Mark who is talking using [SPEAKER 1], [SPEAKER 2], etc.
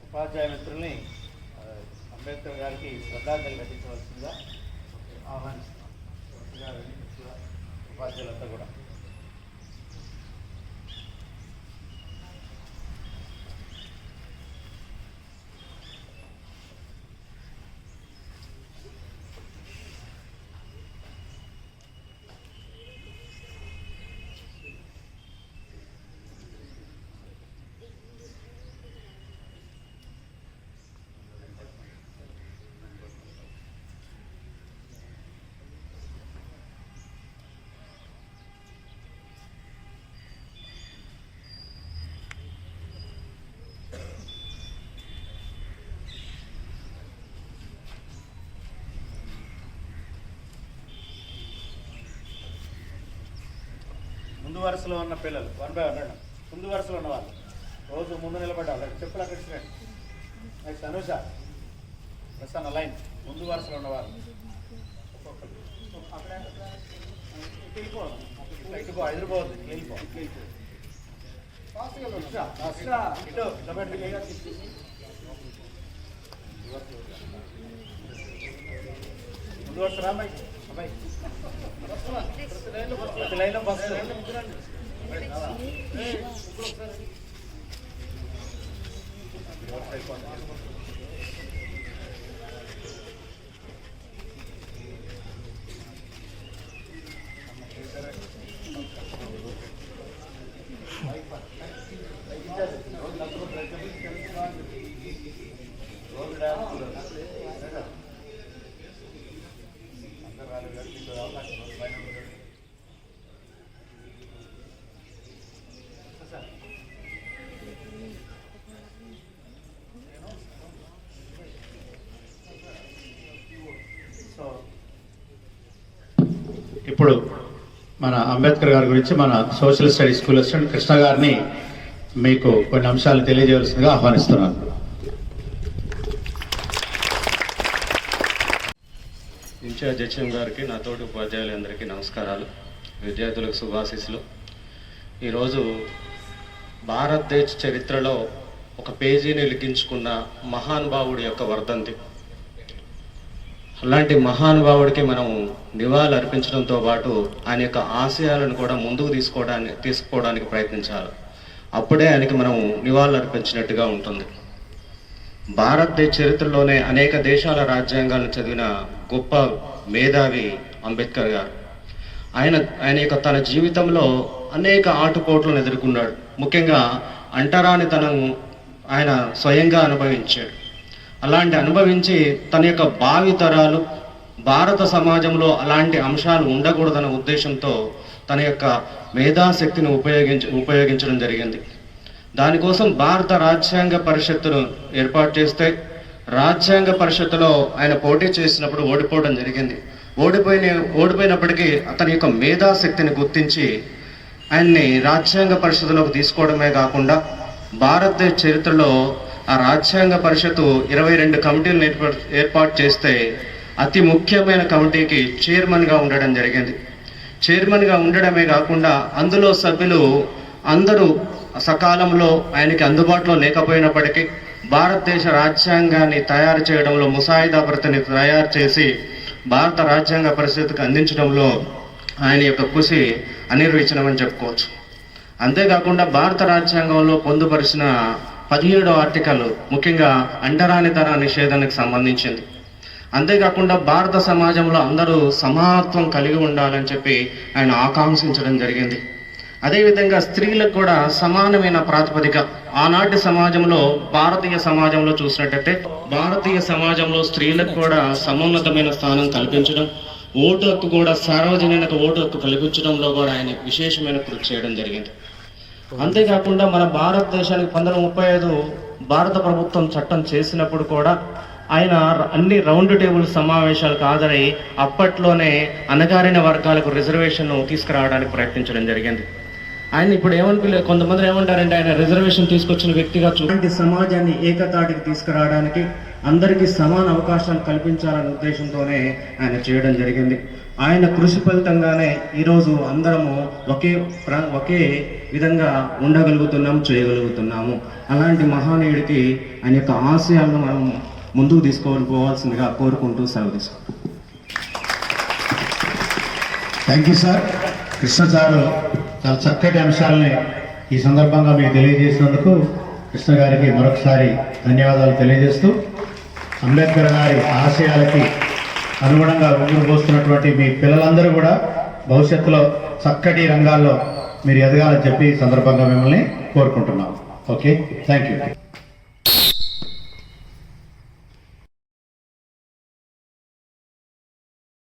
[SPEAKER 1] ఉపాధ్యాయ మిత్రుల్ని అంబేద్కర్ గారికి శ్రద్ధాంజలి ఘటించవలసిందిగా ఆహ్వానిస్తున్నాం. ఉపాధ్యాయులంతా కూడా ముందు వరుసలో ఉన్న పిల్లలు 1 by 1 ముందు వరుసలో ఉన్న వాళ్ళు రోజు ముందు నిలబడ్డారు. చెప్పులు అక్కడ ఇచ్చినట్టు. నెక్స్ట్ అనుష ప్రసన్న లైన్ ముందు వరుసలో ఉన్నవాళ్ళు ఇటుపో ఎదురుపోవద్దు వెళ్ళిపో ముందు వరుస రామ్మాయి అబ్బాయి లైన్లో బస్సు
[SPEAKER 2] ఇప్పుడు మన అంబేద్కర్ గారి గురించి మన social studies school assistant Krishna గారిని మీకు కొన్ని అంశాలు తెలియజేయవలసిందిగా ఆహ్వానిస్తున్నాను.
[SPEAKER 3] ఇన్ఛార్జ్ హెచ్ఎం గారికి, నా తోటి ఉపాధ్యాయులందరికీ నమస్కారాలు, విద్యార్థులకు శుభాశీస్సులు. ఈరోజు భారతదేశ చరిత్రలో ఒక పేజీని లిఖించుకున్న మహానుభావుడి యొక్క వర్ధంతి. అలాంటి మహానుభావుడికి మనం నివాళులు అర్పించడంతో పాటు ఆయన యొక్క ఆశయాలను కూడా ముందుకు తీసుకోవడానికి ప్రయత్నించాలి. అప్పుడే ఆయనకి మనం నివాళులు అర్పించినట్టుగా ఉంటుంది. భారతదేశ చరిత్రలోనే అనేక దేశాల రాజ్యాంగాలను చదివిన గొప్ప మేధావి అంబేద్కర్ గారు. ఆయన యొక్క తన జీవితంలో అనేక ఆటుపోట్లను ఎదుర్కొన్నాడు. ముఖ్యంగా అంటరానితనం ఆయన స్వయంగా అనుభవించాడు. అలాంటి అనుభవించి తన యొక్క భావితరాలు భారత సమాజంలో అలాంటి అంశాలు ఉండకూడదన్న ఉద్దేశంతో తన యొక్క మేధాశక్తిని ఉపయోగించడం జరిగింది. దానికోసం భారత రాజ్యాంగ పరిషత్తును ఏర్పాటు చేస్తే రాజ్యాంగ పరిషత్తులో ఆయన పోటీ చేసినప్పుడు ఓడిపోవడం జరిగింది. ఓడిపోయినప్పటికీ అతని యొక్క మేధాశక్తిని గుర్తించి ఆయన్ని రాజ్యాంగ పరిషత్తులోకి తీసుకోవడమే కాకుండా భారతదేశ చరిత్రలో ఆ రాజ్యాంగ పరిషత్తు 22 కమిటీలను ఏర్పాటు చేస్తే అతి ముఖ్యమైన కమిటీకి చైర్మన్గా ఉండడం జరిగింది. చైర్మన్గా ఉండడమే కాకుండా అందులో సభ్యులు అందరూ సకాలంలో ఆయనకి అందుబాటులో లేకపోయినప్పటికీ భారతదేశ రాజ్యాంగాన్ని తయారు చేయడంలో ముసాయిదా ప్రతిని తయారు చేసి భారత రాజ్యాంగ పరిషత్తుకు అందించడంలో ఆయన యొక్క కృషి అనిర్వచనమని చెప్పుకోవచ్చు. అంతేకాకుండా భారత రాజ్యాంగంలో పొందుపరిచిన 17వ ఆర్టికల్ ముఖ్యంగా అంటరానితన నిషేధానికి సంబంధించింది. అంతేకాకుండా భారత సమాజంలో అందరూ సమానత్వం కలిగి ఉండాలని చెప్పి ఆయన ఆకాంక్షించడం జరిగింది. అదేవిధంగా స్త్రీలకు కూడా సమానమైన ప్రాతిపదిక ఆనాటి సమాజంలో భారతీయ సమాజంలో చూసినట్టయితే భారతీయ సమాజంలో స్త్రీలకు కూడా సమున్నతమైన స్థానం కల్పించడం, ఓటు హక్కు కూడా సార్వజనిక ఓటు హక్కు కల్పించడంలో కూడా ఆయన విశేషమైన కృషి చేయడం జరిగింది. అంతేకాకుండా మన భారతదేశానికి 1935 భారత ప్రభుత్వం చట్టం చేసినప్పుడు కూడా ఆయన అన్ని రౌండ్ టేబుల్ సమావేశాలకు హాజరై అప్పట్లోనే అణగారిన వర్గాలకు రిజర్వేషన్ తీసుకురావడానికి ప్రయత్నించడం జరిగింది. ఆయన ఇప్పుడు కొంతమంది ఏమంటారంటే ఆయన రిజర్వేషన్ తీసుకొచ్చిన వ్యక్తిగా చూడండి, సమాజాన్ని ఏకతాటికి తీసుకురావడానికి అందరికీ సమాన అవకాశాలు కల్పించాలనే ఉద్దేశంతోనే ఆయన చేయడం జరిగింది.
[SPEAKER 4] ఆయన కృషి ఫలితంగానే ఈరోజు అందరము ఒకే విధంగా ఉండగలుగుతున్నాం, చేయగలుగుతున్నాము. అలాంటి మహానీయుడికి ఆయన యొక్క ఆశయాలను మనం ముందుకు పోవాల్సిందిగా కోరుకుంటూ సెలవు తీసుకుంటాం.
[SPEAKER 2] Thank you sir. Krishna sir చాలా చక్కటి అంశాలని ఈ సందర్భంగా మీకు తెలియజేసినందుకు కృష్ణ గారికి మరొకసారి ధన్యవాదాలు తెలియజేస్తూ, అంబేద్కర్ గారి ఆశయాలకి అనుగుణంగా ఊపిరి పోస్తున్నటువంటి మీ పిల్లలందరూ కూడా భవిష్యత్తులో చక్కటి రంగాల్లో మీరు ఎదగాలని చెప్పి ఈ సందర్భంగా మిమ్మల్ని కోరుకుంటున్నాం. Okay, thank you.